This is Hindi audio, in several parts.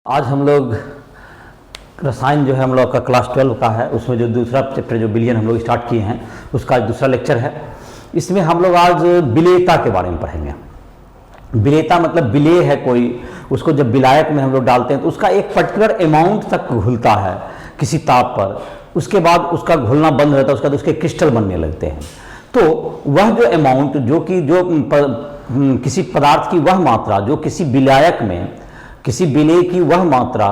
आज हम लोग रसायन जो है हम लोग का क्लास 12 का है, उसमें जो दूसरा चैप्टर जो बिलियन हम लोग स्टार्ट किए हैं उसका दूसरा लेक्चर है। इसमें हम लोग आज विलेयता के बारे में पढ़ेंगे। विलेयता मतलब विलेय है कोई, उसको जब विलायक में हम लोग डालते हैं तो उसका एक पर्टिकुलर अमाउंट तक घुलता है किसी ताप पर, उसके बाद उसका घुलना बंद हो जाता है, उसके बाद उसके क्रिस्टल बनने लगते हैं। तो वह जो अमाउंट किसी पदार्थ की वह मात्रा जो किसी विलायक में, किसी विलेय की वह मात्रा,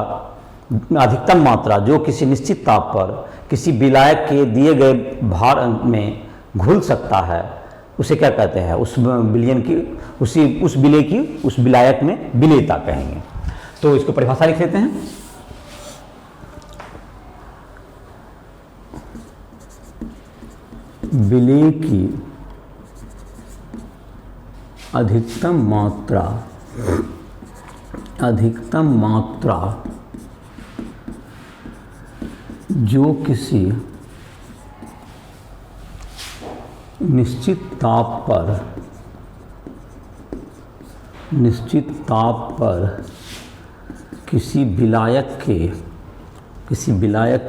अधिकतम मात्रा जो किसी निश्चित ताप पर किसी विलायक के दिए गए भार में घुल सकता है, उसे क्या कहते हैं? उस विलयन की, उस विलेय की उस विलायक में विलेयता कहेंगे। तो इसको परिभाषा लिख लेते हैं। विलेय की अधिकतम मात्रा जो किसी निश्चित ताप पर किसी विलायक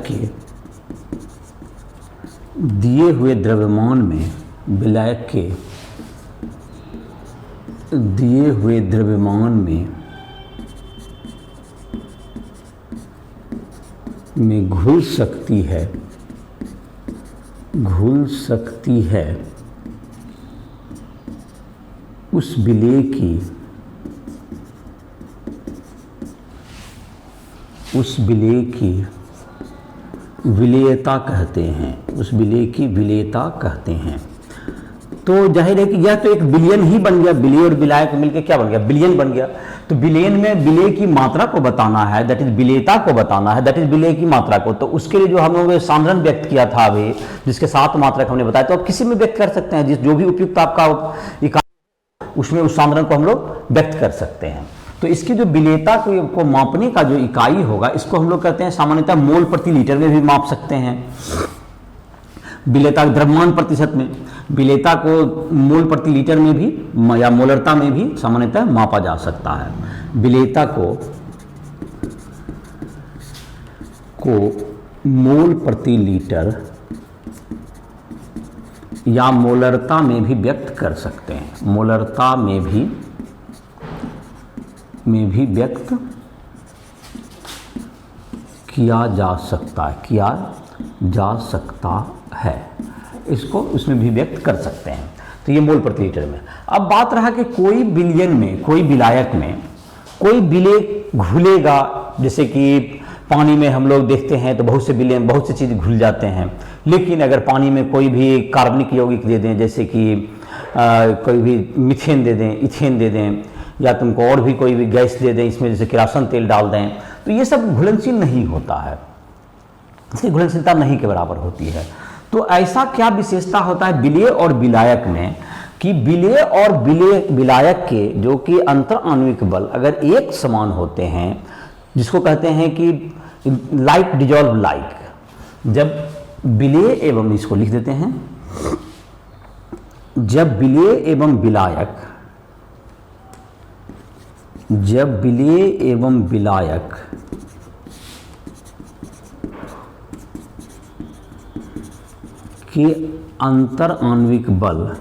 के दिए हुए द्रव्यमान में, विलायक के दिए हुए द्रव्यमान में घुल सकती है उस विलेय की विलेयता कहते हैं। उस विलेय की विलेयता कहते हैं। तो जाहिर है कि यह तो एक बिलियन ही बन गया, विलेय और विलायक मिलकर क्या बन गया? बिलियन बन गया। तो बिलियन में विलेय की मात्रा को बताना है, दैट इज विलेयता को बताना है, दैट इज विलेय की मात्रा को। तो उसके लिए जो हम लोगों ने सांद्रण व्यक्त किया था अभी, जिसके 7 मात्रक हमने बताया, तो आप किसी में व्यक्त कर सकते हैं, जो भी उपयुक्त आपका इकाई उसमें उस सांद्रण को हम लोग व्यक्त कर सकते हैं। तो इसकी जो विलेयता को मापने का जो इकाई होगा, इसको हम लोग कहते हैं सामान्यतः मोल प्रति लीटर में भी माप सकते हैं। विलेयता द्रव्यमान प्रतिशत में, विलेयता को मोल प्रति लीटर में भी या मोलरता में भी सामान्यतः मापा जा सकता है। विलेयता को मोल प्रति लीटर या मोलरता में भी व्यक्त कर सकते हैं। मोलरता में भी व्यक्त किया जा सकता है। इसको उसमें भी व्यक्त कर सकते हैं। तो ये मोल प्रति लीटर में। अब बात रहा कि कोई विलयन में, कोई विलायक में कोई विलेय घुलेगा, जैसे कि पानी में हम लोग देखते हैं तो बहुत सी चीज़ घुल जाते हैं। लेकिन अगर पानी में कोई भी कार्बनिक यौगिक दे दें, जैसे कि कोई भी मीथेन दे दें, इथेन दे दें, या तुमको और भी कोई भी गैस दे दें, इसमें जैसे किरासन तेल डाल दें, तो ये सब घुलनशील नहीं होता है, इसकी घुलनशीलता नहीं के बराबर होती है। तो ऐसा क्या विशेषता होता है विलेय और विलायक में कि विलेय और विलायक के जो कि अंतर आणविक बल अगर एक समान होते हैं, जिसको कहते हैं कि लाइक डिजॉल्व लाइक, जब विलेय एवं, इसको लिख देते हैं, जब विलेय एवं विलायक के अंतर आणविक बल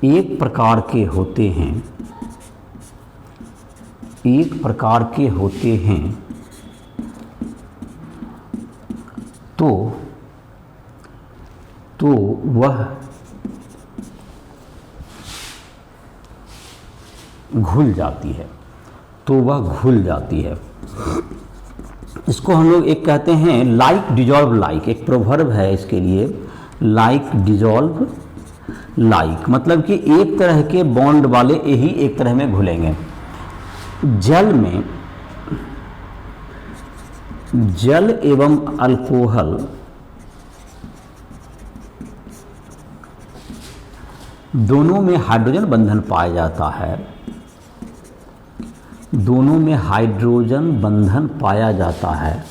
एक प्रकार के होते हैं, तो वह घुल जाती है। इसको हम लोग एक कहते हैं लाइक डिजॉल्व लाइक, एक प्रोवर्ब है इसके लिए, लाइक डिजॉल्व लाइक, मतलब कि एक तरह के बॉन्ड वाले यही एक तरह में घुलेंगे। जल एवं अल्कोहल दोनों में हाइड्रोजन बंधन पाया जाता है, दोनों में हाइड्रोजन बंधन पाया जाता है,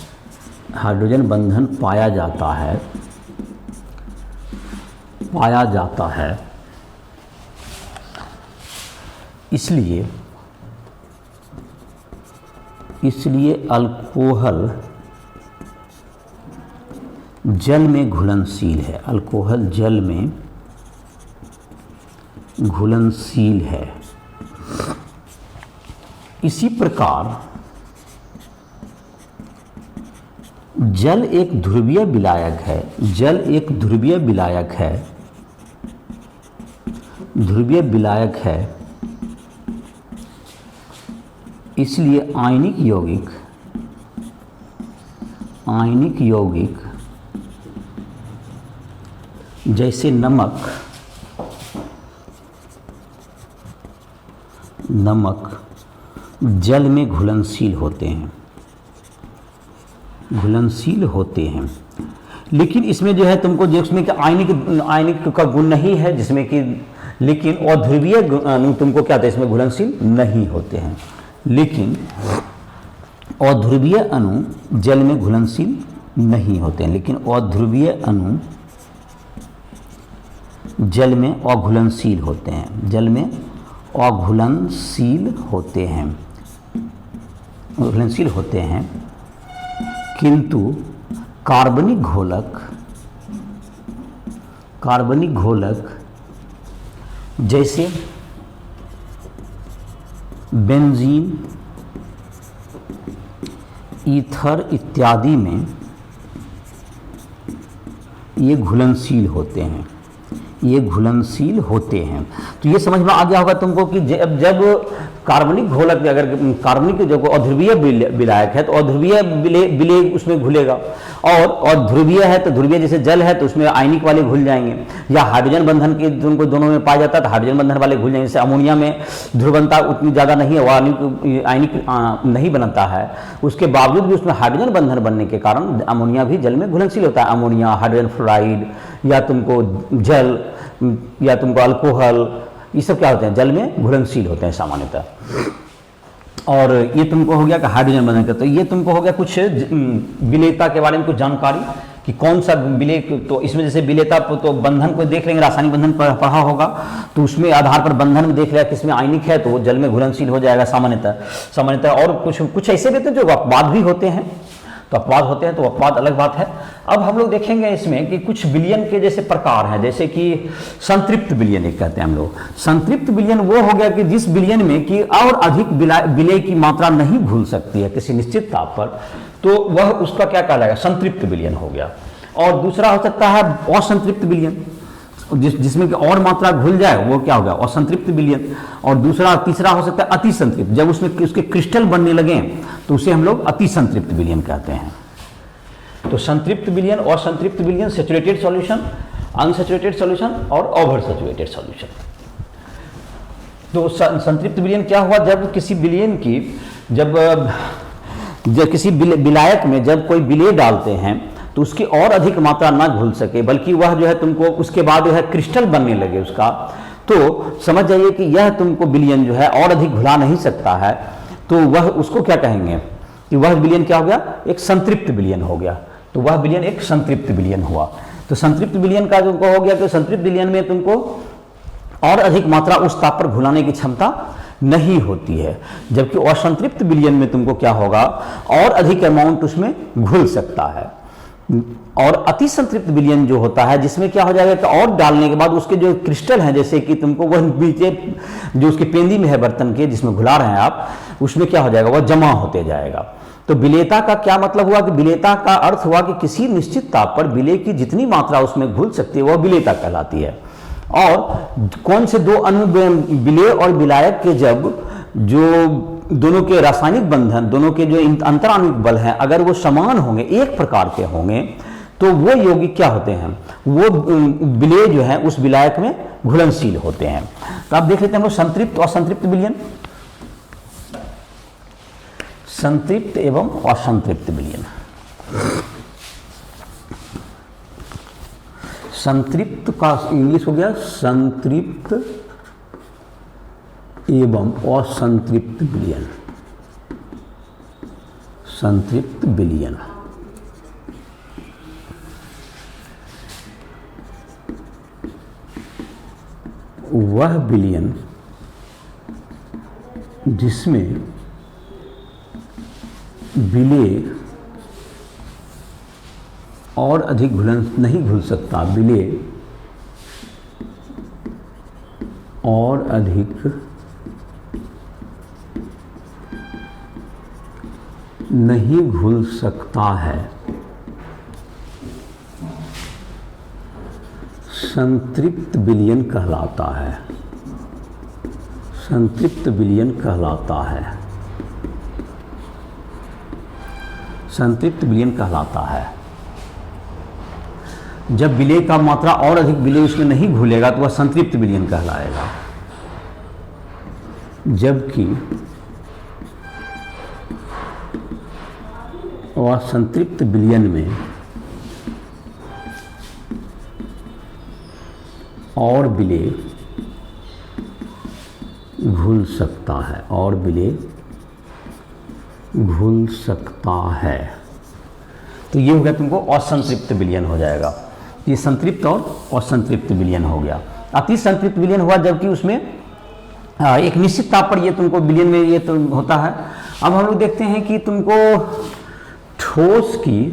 हाइड्रोजन बंधन पाया जाता है, पाया जाता है, इसलिए अल्कोहल जल में घुलनशील है। अल्कोहल जल में घुलनशील है। इसी प्रकार जल एक ध्रुवीय विलायक है। जल एक ध्रुवीय विलायक है। ध्रुवीय विलायक है, इसलिए आयनिक यौगिक जैसे नमक जल में घुलनशील होते हैं। लेकिन इसमें जो है तुमको जिसमें कि आयनिक का गुण नहीं है, जिसमें कि लेकिन अध्रुवीय अणु तुमको क्या होता है, इसमें घुलनशील नहीं होते हैं। लेकिन अध्रुवीय अणु जल में घुलनशील नहीं होते हैं। लेकिन अध्रुवीय अणु जल में अघुलनशील होते हैं। जल में अघुलनशील होते हैं। किंतु कार्बनिक घोलक जैसे बेंजीन, ईथर इत्यादि में ये घुलनशील होते हैं। तो ये समझ में आ गया होगा तुमको कि जब कार्बनिक घोलक, अगर कार्बनिक जब अध्रुवीय विलायक है तो अध्रुवीय विलेय उसमें घुलेगा, और ध्रुवीय है तो ध्रुवीय जैसे जल है तो उसमें आयनिक वाले घुल जाएंगे, या हाइड्रोजन बंधन के तुमको दोनों में पाया जाता है तो हाइड्रोजन बंधन वाले घुल जाएंगे। जैसे अमोनिया में ध्रुवणता उतनी ज़्यादा नहीं है, वो आयनिक नहीं बनता है, उसके बावजूद भी उसमें हाइड्रोजन बंधन बनने के कारण अमोनिया भी जल में घुलनशील होता है। अमोनिया, हाइड्रोजन फ्लोराइड, या तुमको जल, या तुमको अल्कोहल, ये सब क्या होते हैं, जल में घुलनशील होते हैं सामान्यतः। और ये तुमको हो गया कि हाइड्रोजन बंधन का, तो ये तुमको हो गया कुछ विलेयता के बारे में कुछ जानकारी कि कौन सा विलेय। तो इसमें जैसे विलेयता तो बंधन को देख लेंगे, रासायनिक बंधन पढ़ा होगा, तो उसमें आधार पर बंधन में देख लिया किसमें आयनिक है तो वो जल में घुलनशील हो जाएगा सामान्यतः। और कुछ ऐसे भी होते हैं जो अपवाद भी होते हैं, तो अपवाद अलग बात है। अब हम लोग देखेंगे इसमें कि कुछ विलयन के जैसे प्रकार हैं, जैसे कि संतृप्त विलयन एक कहते हैं हम लोग। संतृप्त विलयन वो हो गया कि जिस विलयन में कि और अधिक विलेय की मात्रा नहीं घुल सकती है किसी निश्चित ताप पर, तो वह उसका क्या कहलाएगा, संतृप्त विलयन हो गया। और दूसरा हो सकता है असंतृप्त विलयन, जिसमें कि और मात्रा घुल जाए वो क्या होगा, असंतृप्त विलयन। और तीसरा हो सकता है अति संतृप्त, जब उसमें उसके क्रिस्टल बनने लगे तो उसे हम लोग अति संतृप्त विलयन कहते हैं। तो संतृप्त विलयन और असंतृप्त विलयन, सैचुरेटेड सॉल्यूशन, अनसैचुरेटेड सॉल्यूशन और ओवर सैचुरेटेड सॉल्यूशन। तो संतृप्त विलयन क्या हुआ, जब किसी विलयन की जब किसी विलायक में जब कोई विलेय डालते हैं तो उसकी और अधिक मात्रा ना घुल सके, बल्कि वह जो है तुमको उसके बाद जो है क्रिस्टल बनने लगे उसका, तो समझ जाइए कि यह तुमको विलयन जो है और अधिक घुला नहीं सकता है, तो वह उसको क्या कहेंगे कि वह विलयन क्या हो गया, एक संतृप्त विलयन हो गया। तो वह विलयन एक संतृप्त विलयन हुआ। तो संतृप्त विलयन का तुमको हो गया कि संतृप्त विलयन में तुमको और अधिक मात्रा उस ताप पर घुलाने की क्षमता नहीं होती है, जबकि असंतृप्त विलयन में तुमको क्या होगा, और अधिक अमाउंट उसमें घुल सकता है। और अति संतृप्त विलयन जो होता है, जिसमें क्या हो जाएगा कि और डालने के बाद उसके जो क्रिस्टल हैं, जैसे कि तुमको वह नीचे जो उसके पेंदी में है बर्तन के जिसमें घुला रहे हैं आप, उसमें क्या हो जाएगा, वह जमा होते जाएगा। तो विलेयता का क्या मतलब हुआ कि विलेयता का अर्थ हुआ कि किसी निश्चित ताप पर विलेय की जितनी मात्रा उसमें घुल सकती है वह विलेयता कहलाती है। और कौन से दो अणु, विलेय और विलायक के जब जो दोनों के रासायनिक बंधन, दोनों के जो अंतराणविक बल हैं, अगर वो समान होंगे, एक प्रकार के होंगे, तो वो यौगिक क्या होते हैं, वो विलेय जो है उस विलायक में घुलनशील होते हैं। तो आप देख लेते हैं हम लोग संतृप्त और असंतृप्त विलयन, संतृप्त एवं असंतृप्त विलयन। संतृप्त का इंग्लिश हो गया संतृप्त एवं असंतृप्त विलयन। संतृप्त विलयन वह विलयन जिसमें विलेय और अधिक नहीं घुल सकता, विलेय और अधिक नहीं घुल सकता है, संतृप्त विलयन कहलाता है। संतृप्त विलयन कहलाता है। संतृप्त विलयन कहलाता है। जब विलेय का मात्रा और अधिक विलेय उसमें नहीं घुलेगा तो वह संतृप्त विलयन कहलाएगा। जबकि वह संतृप्त विलयन में और विलेय घुल सकता है, और विलेय घुल सकता है। तो ये हो गया तुमको असंतृप्त विलयन हो जाएगा। ये संतृप्त और असंतृप्त विलयन हो गया। अति संतृप्त विलयन हुआ जबकि उसमें एक निश्चित ताप पर ये तुमको विलयन में ये तो होता है। अब हम लोग देखते हैं कि तुमको ठोस की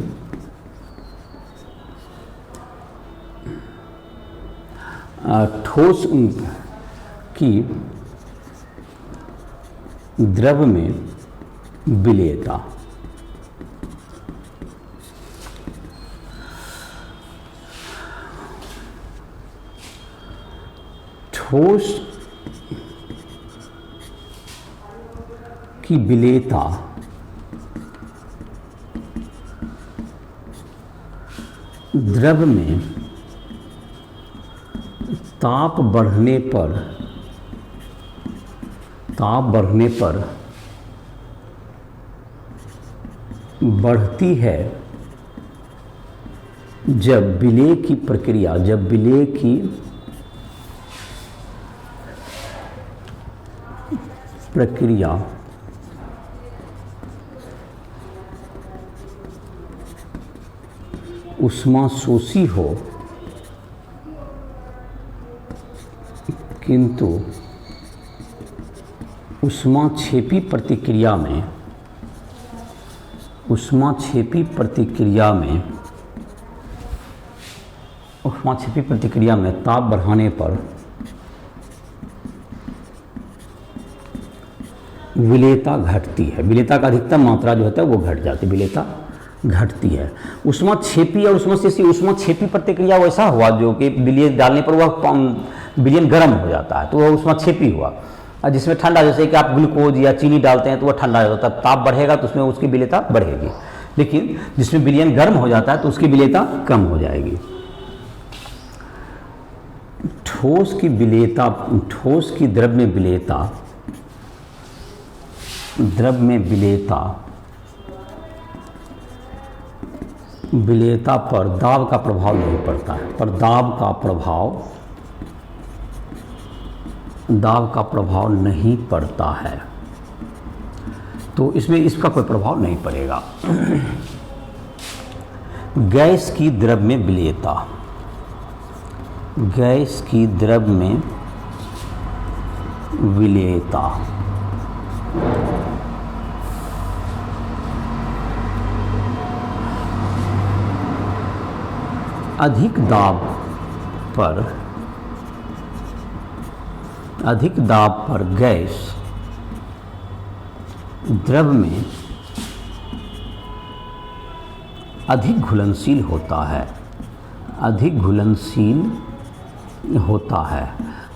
द्रव में विलेयता। ठोस की विलेयता द्रव में ताप बढ़ने पर बढ़ती है जब विलेय की प्रक्रिया उष्माशोषी हो, किंतु उष्माक्षेपी प्रतिक्रिया में ताप बढ़ाने पर विलेयता घटती है। विलेयता का अधिकतम मात्रा जो होता है वो घट जाती है, विलेयता घटती है। उष्माक्षेपी और उष्माक्षेपी प्रतिक्रिया वैसा हुआ जो कि विलेय डालने पर वह विलयन गर्म हो जाता है तो वह उष्माक्षेपी हुआ। और जिसमें ठंडा, जैसे कि आप ग्लूकोज या चीनी डालते हैं तो वह ठंडा हो जाता है, ताप बढ़ेगा तो उसमें उसकी विलेयता बढ़ेगी। लेकिन जिसमें विलयन गर्म हो जाता है तो उसकी विलेयता कम हो जाएगी। ठोस की द्रव में विलेयता पर दाब का प्रभाव नहीं पड़ता है, पर दाब का प्रभाव नहीं पड़ता है, तो इसमें इसका कोई प्रभाव नहीं पड़ेगा। गैस की द्रव में विलेयता अधिक दाब पर गैस द्रव में अधिक घुलनशील होता है,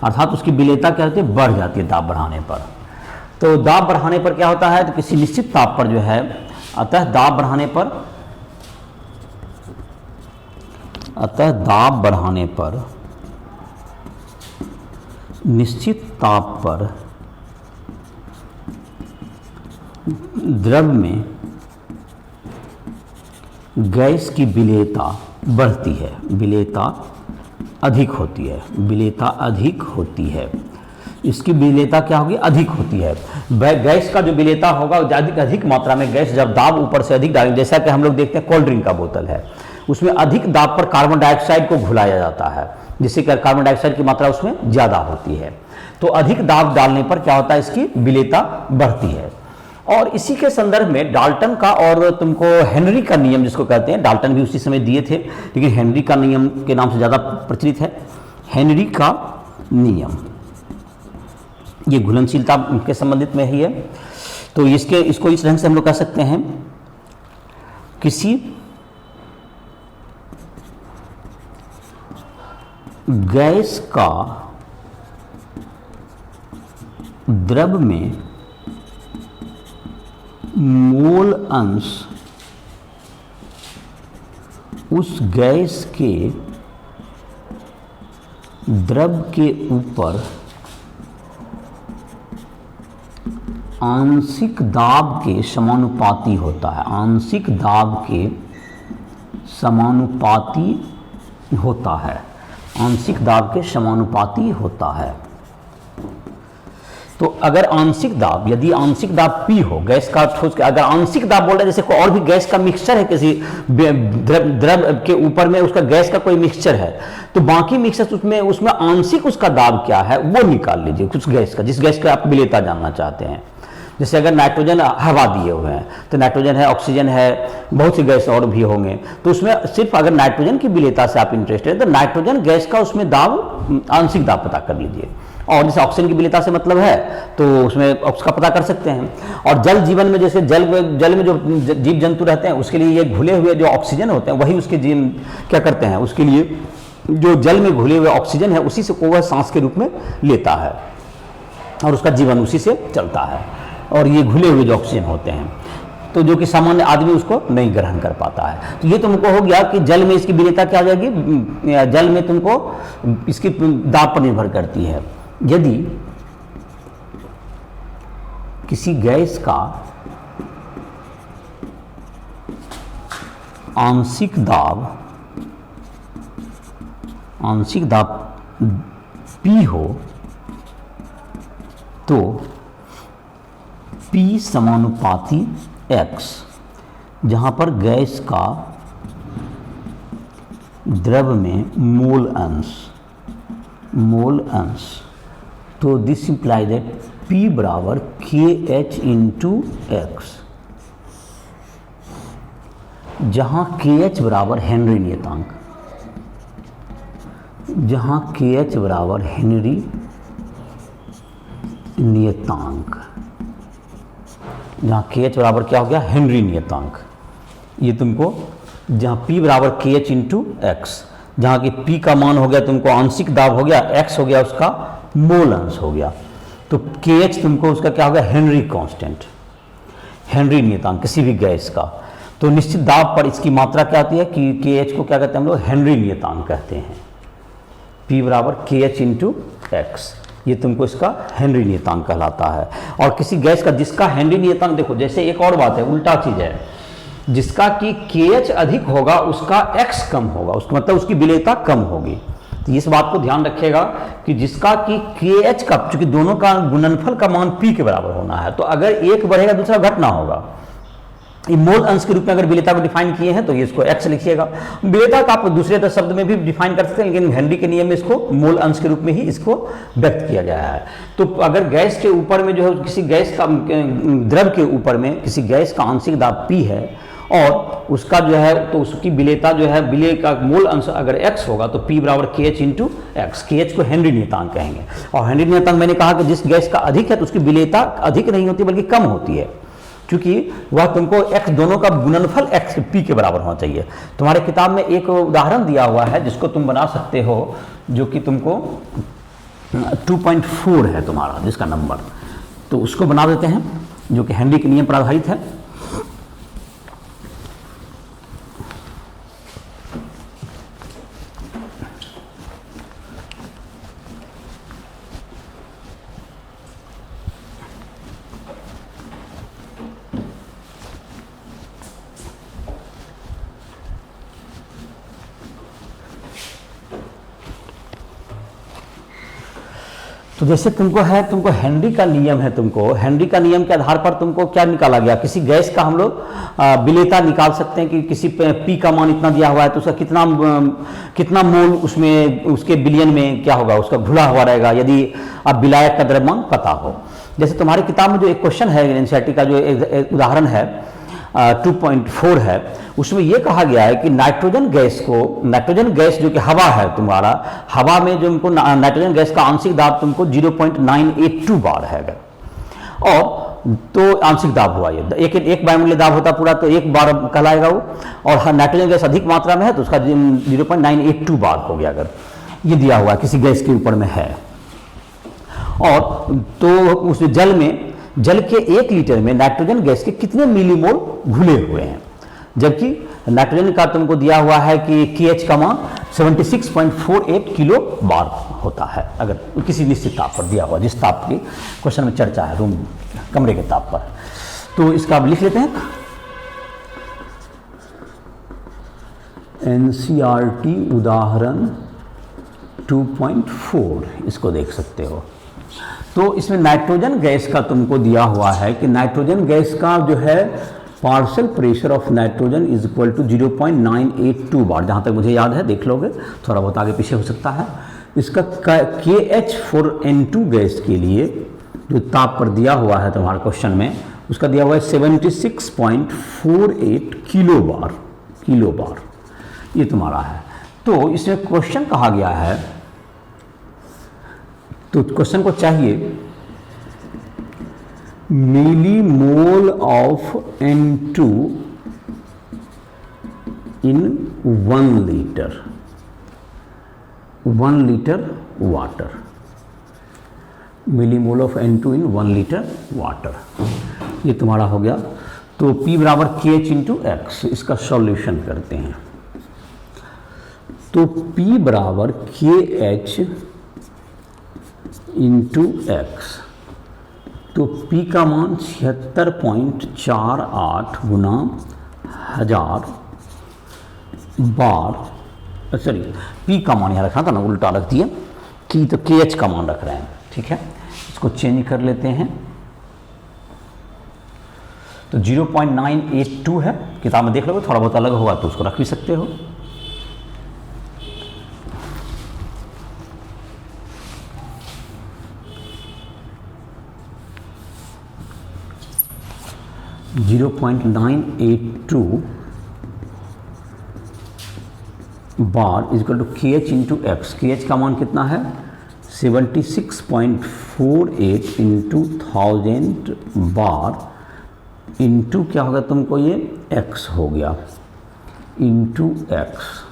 अर्थात उसकी विलेयता क्या होती है, बढ़ जाती है दाब बढ़ाने पर। तो दाब बढ़ाने पर क्या होता है, तो किसी निश्चित ताप पर जो है, अतः दाब बढ़ाने पर निश्चित ताप पर द्रव में गैस की विलेयता बढ़ती है, विलेयता अधिक होती है। इसकी विलेयता क्या होगी, अधिक होती है। गैस का जो विलेयता होगा अधिक मात्रा में गैस जब दाब ऊपर से अधिक डालेंगे, जैसा कि हम लोग देखते हैं कोल्ड ड्रिंक का बोतल है, उसमें अधिक दाब पर कार्बन डाइऑक्साइड को घुलाया जाता है, जिससे कि कार्बन डाइऑक्साइड की मात्रा उसमें ज़्यादा होती है। तो अधिक दाब डालने पर क्या होता है, इसकी विलेयता बढ़ती है। और इसी के संदर्भ में डाल्टन का और तुमको हेनरी का नियम जिसको कहते हैं, डाल्टन भी उसी समय दिए थे, लेकिन हेनरी का नियम के नाम से ज़्यादा प्रचलित है। हेनरी का नियम ये घुलनशीलता के संबंधित में ही है। तो इसको इस ढंग से हम लोग कह सकते हैं, किसी गैस का द्रव में मोल अंश उस गैस के द्रव के ऊपर आंशिक दाब के समानुपाती होता है, आंशिक दाब के समानुपाती होता है, आंशिक दाब के समानुपाती होता है। तो अगर आंशिक दाब, यदि आंशिक दाब P हो गैस का ठोस के, अगर आंशिक दाब बोल रहे हैं जैसे कोई और भी गैस का मिक्सचर है, किसी द्रव के ऊपर में उसका गैस का कोई मिक्सचर है, तो बाकी मिक्सचर उसमें आंशिक उसका दाब क्या है वो निकाल लीजिए, कुछ गैस का, जिस गैस का आप विलेयता जानना चाहते हैं। जैसे अगर नाइट्रोजन हवा दिए हुए हैं तो नाइट्रोजन है, ऑक्सीजन है, बहुत सी गैस और भी होंगे, तो उसमें सिर्फ अगर नाइट्रोजन की विलेयता से आप इंटरेस्टेड हैं तो नाइट्रोजन गैस का उसमें दाब, आंशिक दाब पता कर लीजिए। और जैसे ऑक्सीजन की विलेयता से मतलब है तो उसमें उसका पता कर सकते हैं। और जल जीवन में जैसे जल में जो जीव जंतु रहते हैं उसके लिए ये घुले हुए जो ऑक्सीजन होते हैं वही उसके जीवन क्या करते हैं, उसके लिए जो जल में घुले हुए ऑक्सीजन है उसी से को वह सांस के रूप में लेता है और उसका जीवन उसी से चलता है। और ये घुले हुए जो ऑक्सीजन होते हैं तो जो कि सामान्य आदमी उसको नहीं ग्रहण कर पाता है। तो ये तुमको हो गया कि जल में इसकी विलेयता क्या आ जाएगी, जल में तुमको इसकी दाब पर निर्भर करती है। यदि किसी गैस का आंशिक दाब P हो तो P समानुपाती X, जहां पर गैस का द्रव में मोल अंश, तो दिस इंप्लाई दैट P बराबर KH इंटू एक्स, जहां KH बराबर हेनरी नियतांक, जहां KH बराबर हेनरी नियतांक, जहाँ KH बराबर क्या हो गया, हेनरी नियतांक। ये तुमको जहाँ P बराबर KH इंटू एक्स, जहाँ की P का मान हो गया तुमको आंशिक दाब हो गया, X हो गया उसका मोल अंश हो गया, तो KH तुमको उसका क्या हो गया, हेनरी कांस्टेंट, हेनरी नियतांक किसी भी गैस का। तो निश्चित दाब पर इसकी मात्रा क्या होती है कि KH को क्या कहते हैं हम लोग, हेनरी नियतांक कहते हैं। P बराबर KH इंटू एक्स, ये तुमको इसका हेनरी नियतांक कहलाता है। और किसी गैस का जिसका हेनरी नियतांक, देखो जैसे एक और बात है, उल्टा चीज है, जिसका कि KH अधिक होगा उसका X कम होगा, उसका मतलब उसकी विलेयता कम होगी। तो इस बात को ध्यान रखिएगा कि जिसका कि KH का, चूंकि दोनों का गुणनफल का मान P के बराबर होना है, तो अगर एक बढ़ेगा दूसरा घटना होगा। ये मोल अंश के रूप में अगर विलेयता को डिफाइन किए हैं तो ये इसको X लिखिएगा। विलेयता का आप दूसरे शब्द में भी डिफाइन कर सकते हैं, लेकिन हेनरी के नियम में इसको मोल अंश के रूप में ही इसको व्यक्त किया गया है। तो अगर गैस के ऊपर में जो है, किसी गैस का द्रव के ऊपर में किसी गैस का आंशिक दाब P है और उसका जो है तो उसकी विलेयता जो है, विलेय का मूल अंश अगर X होगा तो P बराबर KH इंटू एक्स, KH को हेनरी नियतांक कहेंगे। और हेनरी नियतांक मैंने कहा कि जिस गैस का अधिक है तो उसकी विलेयता अधिक नहीं होती बल्कि कम होती है, क्योंकि वह तुमको X दोनों का गुणनफल X P के बराबर होना चाहिए। तुम्हारे किताब में एक उदाहरण दिया हुआ है जिसको तुम बना सकते हो, जो कि तुमको 2.4 है तुम्हारा जिसका नंबर, तो उसको बना देते हैं, जो कि हेनरी के नियम पर आधारित है। तो जैसे तुमको हेनरी का नियम है, हेनरी का नियम के आधार पर तुमको क्या निकाला गया, किसी गैस का हम लोग विलेयता निकाल सकते हैं कि किसी पी का मान इतना दिया हुआ है तो उसका कितना मोल उसमें उसके बिलियन में क्या होगा, उसका घुला हुआ रहेगा, यदि अब विलायक का द्रव्यमान पता हो। जैसे तुम्हारी किताब में जो एक क्वेश्चन है एनसीईआरटी का, जो एक उदाहरण है 2.4 है, उसमें यह कहा गया है कि नाइट्रोजन गैस जो कि हवा है, तुम्हारा हवा में जो तुमको नाइट्रोजन गैस का आंशिक दाब तुमको 0.982 बार है अगर, और तो आंशिक दाब हुआ ये, एक वायुमंडलीय दाब होता पूरा तो 1 बार कहलाएगा वो, और नाइट्रोजन गैस अधिक मात्रा में है तो उसका 0.982 बार हो गया अगर ये दिया हुआ किसी गैस के ऊपर में है। और तो उस जल के 1 लीटर में नाइट्रोजन गैस के कितने मिलीमोल घुले हुए हैं, जबकि नाइट्रोजन का तुमको दिया हुआ है कि KH का मान 76.48 किलो बार होता है अगर किसी निश्चित ताप पर दिया हुआ, जिस ताप की क्वेश्चन में चर्चा है रूम कमरे के ताप पर। तो इसका आप लिख लेते हैं एनसीईआरटी उदाहरण 2.4, इसको देख सकते हो। तो इसमें नाइट्रोजन गैस का तुमको दिया हुआ है कि नाइट्रोजन गैस का जो है partial pressure of nitrogen is equal to 0.982 bar, जहाँ तक मुझे याद है, देख लोगे थोड़ा बहुत आगे पीछे हो सकता है। इसका KH फॉर N2 गैस के लिए जो ताप पर दिया हुआ है तुम्हारे क्वेश्चन में, उसका दिया हुआ है 76.48 किलो बार ये तुम्हारा है। तो इसमें क्वेश्चन कहा गया है, तो क्वेश्चन को चाहिए millimole of N2 in 1 litre water, millimole of N2 in 1 litre water, ये तुम्हारा हो गया। तो P बराबर KH इंटू एक्स, इसका सॉल्यूशन करते हैं। तो P बराबर KH इंटू एक्स, तो P का मान 76.48 गुना 1000 बार, सॉरी P का मान यहाँ रखना था ना, उल्टा रख दिया कि, तो KH का मान रख रहे हैं, ठीक है। इसको चेंज कर लेते हैं, तो 0.982 है, किताब में देख लोगे, थोड़ा बहुत अलग होगा तो उसको रख भी सकते हो। .982 बार is equal to KH into x, KH का मान कितना है 76.48 इंटू 1000 बार इंटू क्या होगा तुमको, ये x हो गया इंटू एक्स।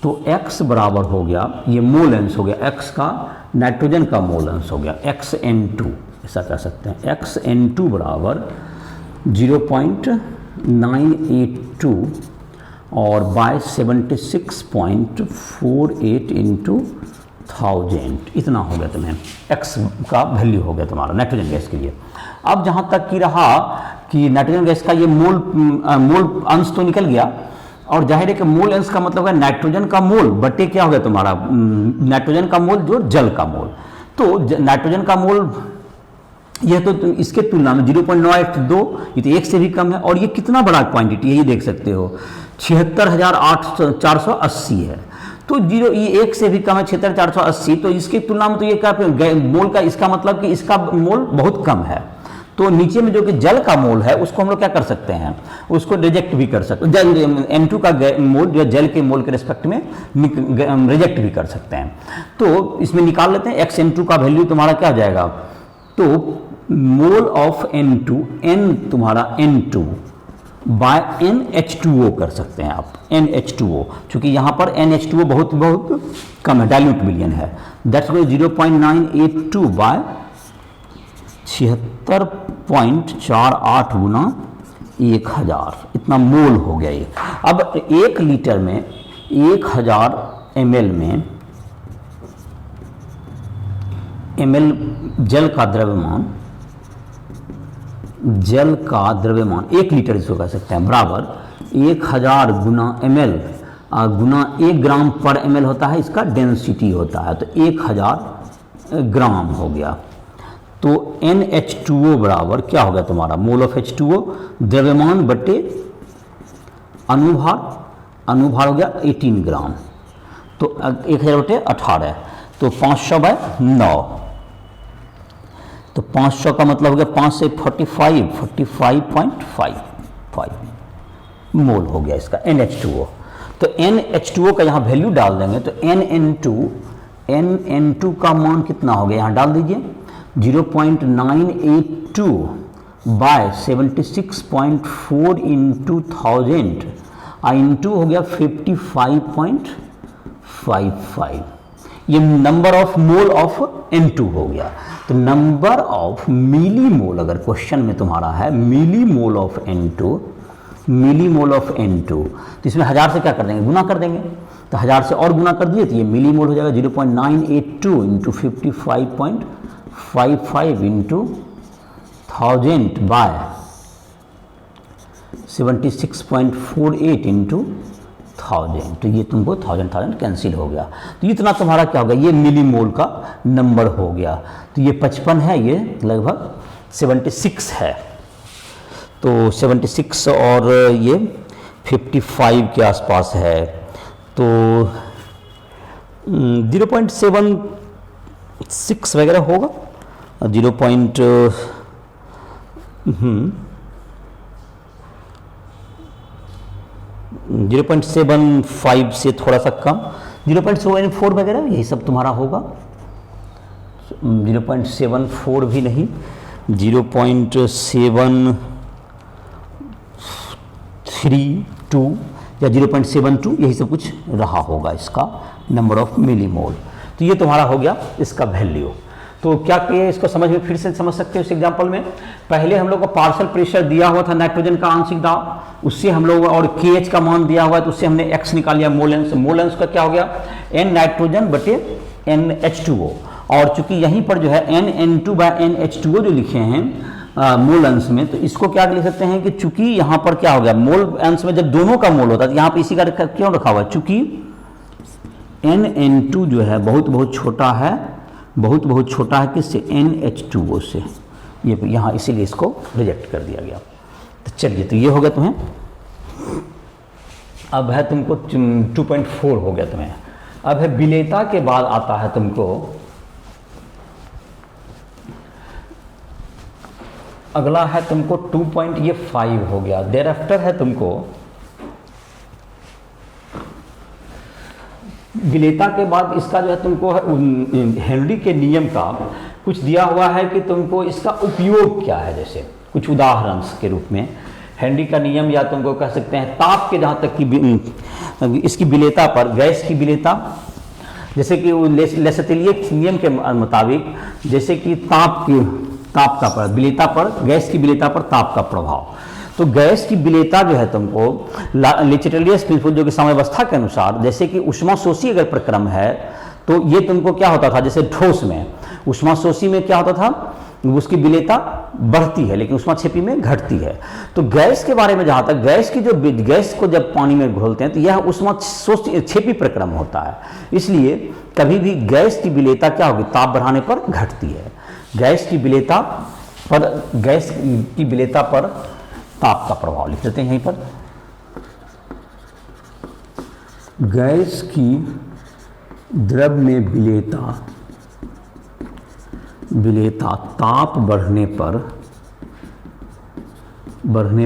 तो x बराबर हो गया, ये मोल अंश हो गया, x का नाइट्रोजन का मोल अंश हो गया xN2, ऐसा कह सकते हैं। xN2 बराबर 0.982 और बाय 76.48 इंटू 1000, इतना हो गया तुम्हें x का वैल्यू हो गया तुम्हारा नाइट्रोजन गैस के लिए। अब जहाँ तक की रहा कि नाइट्रोजन गैस का ये मोल अंश तो निकल गया, और जाहिर है कि मोल अंश का मतलब है नाइट्रोजन का मोल बटे क्या हो गया तुम्हारा नाइट्रोजन का मोल जो जल का मोल। तो नाइट्रोजन का मोल यह तो इसके तुलना में 0.982, ये तो 1 से भी कम है, और ये कितना बड़ा क्वांटिटी है ये देख सकते हो 76,480 है। तो ये 1 से भी कम है 76,480, तो इसकी तुलना में तो ये क्या मोल का, इसका मतलब कि इसका मोल बहुत कम है। तो नीचे में जो कि जल का मोल है उसको हम लोग क्या कर सकते हैं, उसको रिजेक्ट भी कर सकते हैं, N2 का मोल जो जल के मोल के रिस्पेक्ट में रिजेक्ट भी कर सकते हैं। तो इसमें निकाल लेते हैं xN2 का वैल्यू तुम्हारा क्या हो जाएगा, तो मोल ऑफ N2, N तुम्हारा N2 बाय NH2O कर सकते हैं आप, NH2O, चूंकि यहाँ पर NH2O बहुत कम है, डाइल्यूट मिलियन है, दैट्स 0.982 बाय 76.48 गुना 1000, इतना मोल हो गया ये। अब 1 लीटर में 1000 ml में ml जल का द्रव्यमान 1 लीटर इसको कह सकते हैं, बराबर 1000 गुना ml गुना 1 ग्राम पर ml होता है, इसका डेंसिटी होता है। तो 1000 ग्राम हो गया। तो NH2O बराबर क्या हो गया तुम्हारा, मोल ऑफ H2O द्रव्यमान बटे अनुभार, अनुभार हो गया 18 ग्राम। तो 1000 बटे 18, तो 500 बाय 9, तो 500 का मतलब हो गया 5 से 45.55 मोल हो गया इसका NH2O। तो NH2O का यहाँ वैल्यू डाल देंगे तो NN2 का मान कितना हो गया, यहाँ डाल दीजिए 0.982 बाय 76.4 इंटू 1000 इंटू हो गया 55.55, ये number of mole of N2 हो गया। तो नंबर ऑफ मिली मोल, अगर क्वेश्चन में तुम्हारा है मिली mole of N2, milli mole of N2, तो इसमें 1000 से क्या कर देंगे, गुना कर देंगे। तो 1000 से और गुना कर दिए तो ये मिली मोल हो जाएगा 0.982 इंटू 55.55 इंटू 1000 बाय 76.48 इंटू 1000, तो ये तुमको 1000 कैंसिल हो गया। तो इतना तुम्हारा क्या हो गया, ये मिली मोल का नंबर हो गया। तो ये 55 है, ये लगभग 76 है, तो 76 और ये 55 के आसपास है, तो 0.76 वगैरह होगा, 0.75 से थोड़ा सा कम, 0.74 वगैरह, यही सब तुम्हारा होगा। 0.74 भी नहीं, 0.732 या 0.72, यही सब कुछ रहा होगा इसका नंबर ऑफ मिली मोल। तो ये तुम्हारा हो गया इसका वैल्यू। तो क्या किए, इसको समझ में फिर से समझ सकते हो इस एग्जांपल में। पहले हम लोग को पार्शियल प्रेशर दिया हुआ था नाइट्रोजन का आंशिक दाब, उससे हम लोग, और KH का मान दिया हुआ है तो उससे हमने X निकाल लिया मोलेंस। मोलेंस का क्या हो गया, N नाइट्रोजन बटे NH2O, और चूंकि यहीं पर जो है NN2 बाय NH2O जो लिखे हैं मोल अंश में, तो इसको क्या लिख सकते हैं कि चूंकि यहाँ पर क्या हो गया, मोल अंश में जब दोनों का मोल होता है तो यहाँ पर इसी का क्यों रखा हुआ है, चूंकि NN2 जो है बहुत छोटा है, बहुत छोटा है किससे, NH2O से, ये यहाँ इसीलिए इसको रिजेक्ट कर दिया गया। तो चलिए, तो ये हो गया तुम्हें। अब है तुमको 2.4 हो गया तुम्हें। अब है विलेयता के बाद आता है तुमको अगला है तुमको 2.5 हो गया। देयर आफ्टर है तुमको विलेयता के बाद इसका जो है तुमको हेनरी के नियम का कुछ दिया हुआ है कि तुमको इसका उपयोग क्या है, जैसे कुछ उदाहरण के रूप में हेनरी का नियम, या तुमको कह सकते हैं ताप के जहाँ तक की इसकी विलेयता पर गैस की विलेयता, जैसे कि लेसतेलिए नियम के मुताबिक, जैसे कि ताप का पर विलेयता पर, गैस की विलेयता पर ताप का प्रभाव। तो गैस की विलेयता जो है तुमको लेचेटेलियस प्रिंसिपल जो कि साम्यावस्था के अनुसार, जैसे कि ऊष्माशोषी अगर प्रक्रम है तो ये तुमको क्या होता था, जैसे ठोस में ऊष्माशोषी में क्या होता था, उसकी विलेयता बढ़ती है लेकिन ऊष्माक्षेपी में घटती है। तो गैस के बारे में जहाँ तक, गैस की जो गैस को जब पानी में घोलते हैं तो यह ऊष्माक्षेपी प्रक्रम होता है, इसलिए कभी भी गैस की विलेयता क्या होगी, ताप बढ़ाने पर घटती है। गैस की विलेयता पर ताप का प्रभाव लिख देते हैं यहीं पर। गैस की द्रव में विलेयता ताप बढ़ने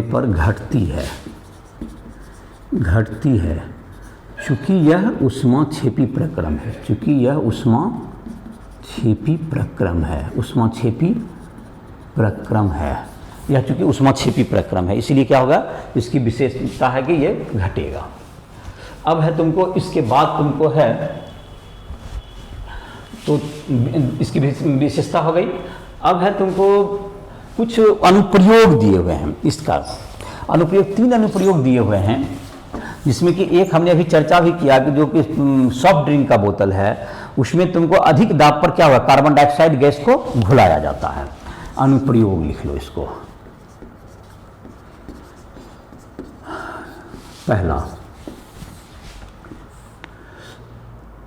पर घटती है, चूंकि यह ऊष्माक्षेपी प्रक्रम है, यह चूंकि ऊष्माक्षेपी प्रक्रम है, इसीलिए क्या होगा, इसकी विशेषता है कि ये घटेगा। अब है तुमको इसके बाद तुमको है, तो इसकी विशेषता हो गई। अब है तुमको कुछ अनुप्रयोग दिए हुए हैं, इसका अनुप्रयोग 3 अनुप्रयोग दिए हुए हैं, जिसमें कि एक हमने अभी चर्चा भी किया कि जो कि सॉफ्ट ड्रिंक का बोतल है, उसमें तुमको अधिक दाब पर क्या हुआ, कार्बन डाइऑक्साइड गैस को घुलाया जाता है। अनुप्रयोग लिख लो इसको। पहला,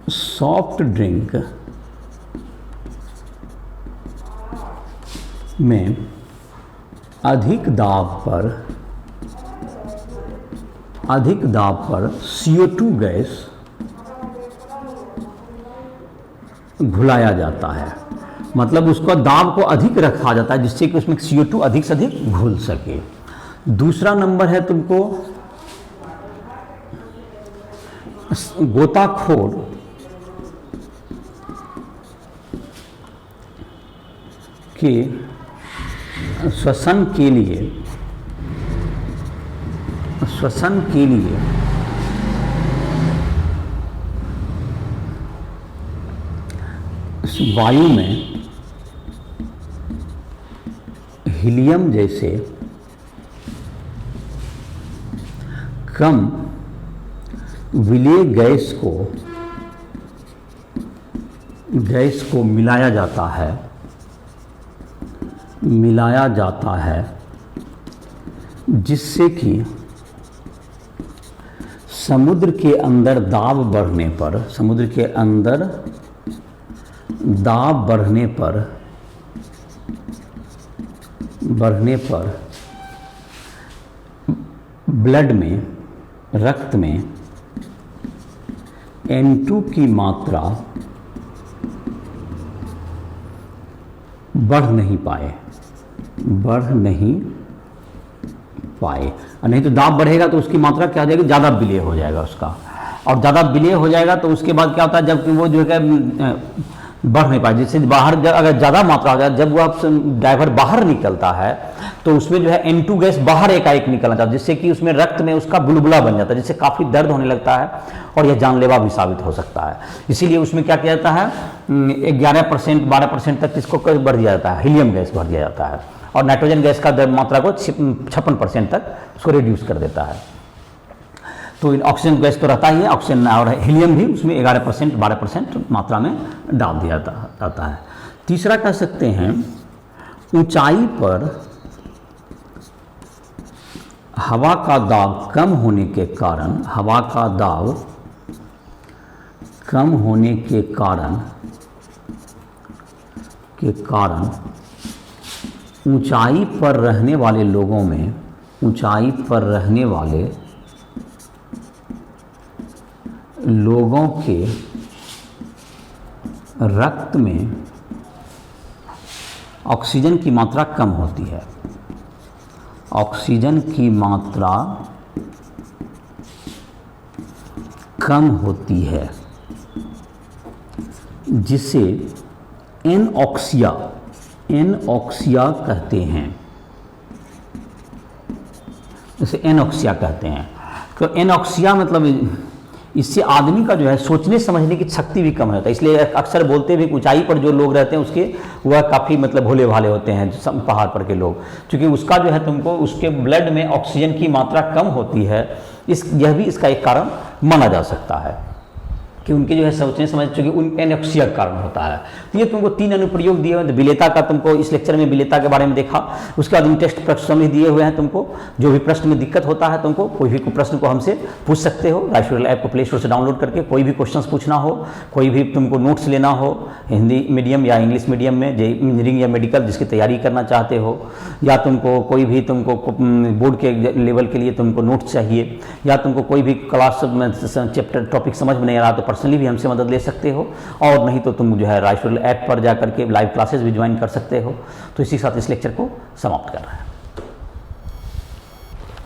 सॉफ्ट ड्रिंक में अधिक दाब पर CO2 गैस घुलाया जाता है, मतलब उसका दाब को अधिक रखा जाता है जिससे कि उसमें CO2 अधिक से अधिक घुल सके। दूसरा नंबर है तुमको गोताखोर के श्वसन के लिए वायु में हीलियम जैसे कम विलेय गैस को मिलाया जाता है जिससे कि समुद्र के अंदर दाब बढ़ने पर ब्लड में, रक्त में N2 की मात्रा बढ़ नहीं पाए। और नहीं तो दाब बढ़ेगा तो उसकी मात्रा क्या हो जाएगी, ज़्यादा विलेय हो जाएगा उसका, और ज़्यादा विलेय हो जाएगा तो उसके बाद क्या होता है, जब वो जो है बढ़ नहीं पाए, जिससे बाहर अगर ज़्यादा मात्रा हो जाए, जब वो आप ड्राइवर बाहर निकलता है तो उसमें जो है N2 गैस बाहर एकाएक निकलना चाहता है, जिससे कि उसमें रक्त में उसका बुलबुला बन जाता है, जिससे काफ़ी दर्द होने लगता है और यह जानलेवा भी साबित हो सकता है। इसीलिए उसमें क्या किया जाता है, 11% 12% तक इसको बढ़ दिया जाता है, हीलियम गैस भर दिया जाता है, और नाइट्रोजन गैस का मात्रा को 56% तक उसको रिड्यूस कर देता है। तो ऑक्सीजन गैस तो रहता ही है, ऑक्सीजन और हीलियम भी उसमें 11% 12% मात्रा में डाल दिया जाता है। तीसरा कह सकते हैं, ऊंचाई पर हवा का दाब कम होने के कारण ऊंचाई पर रहने वाले लोगों में लोगों के रक्त में ऑक्सीजन की मात्रा कम होती है। ऑक्सीजन की मात्रा कम होती है जिसे एनऑक्सिया कहते हैं, इसे एनऑक्सिया कहते हैं। तो एनऑक्सिया मतलब इससे आदमी का जो है सोचने समझने की शक्ति भी कम होता है। इसलिए अक्सर बोलते भी ऊंचाई पर जो लोग रहते हैं उसके वह काफ़ी मतलब भोले भाले होते हैं पहाड़ पर के लोग, क्योंकि उसका जो है तुमको उसके ब्लड में ऑक्सीजन की मात्रा कम होती है। यह भी इसका एक कारण माना जा सकता है कि उनके जो है सोचने समझ, चूँकि उन एनॉक्सिया का कारण होता है। तो ये तुमको 3 अनुप्रयोग दिए हुए हैं। विलेयता का तुमको इस लेक्चर में विलेयता के बारे में देखा, उसके बाद टेस्ट प्रश्न भी दिए हुए हैं तुमको। जो भी प्रश्न में दिक्कत होता है तुमको कोई भी प्रश्न को हमसे पूछ सकते हो। राइस ऐप को प्ले स्टोर से डाउनलोड करके कोई भी क्वेश्चन पूछना हो, कोई भी तुमको नोट्स लेना हो हिंदी मीडियम या इंग्लिश मीडियम में, इंजीनियरिंग या मेडिकल जिसकी तैयारी करना चाहते हो, या तुमको कोई भी तुमको बोर्ड के लेवल के लिए तुमको नोट्स चाहिए, या तुमको कोई भी क्लास चैप्टर टॉपिक समझ में नहीं आ रहा तो पर्सनली भी हमसे मदद ले सकते हो। और नहीं तो तुम जो है राइस ऐप पर जा करके लाइव क्लासेस भी ज्वाइन कर सकते हो। तो इसी साथ इस लेक्चर को समाप्त कर रहे हैं।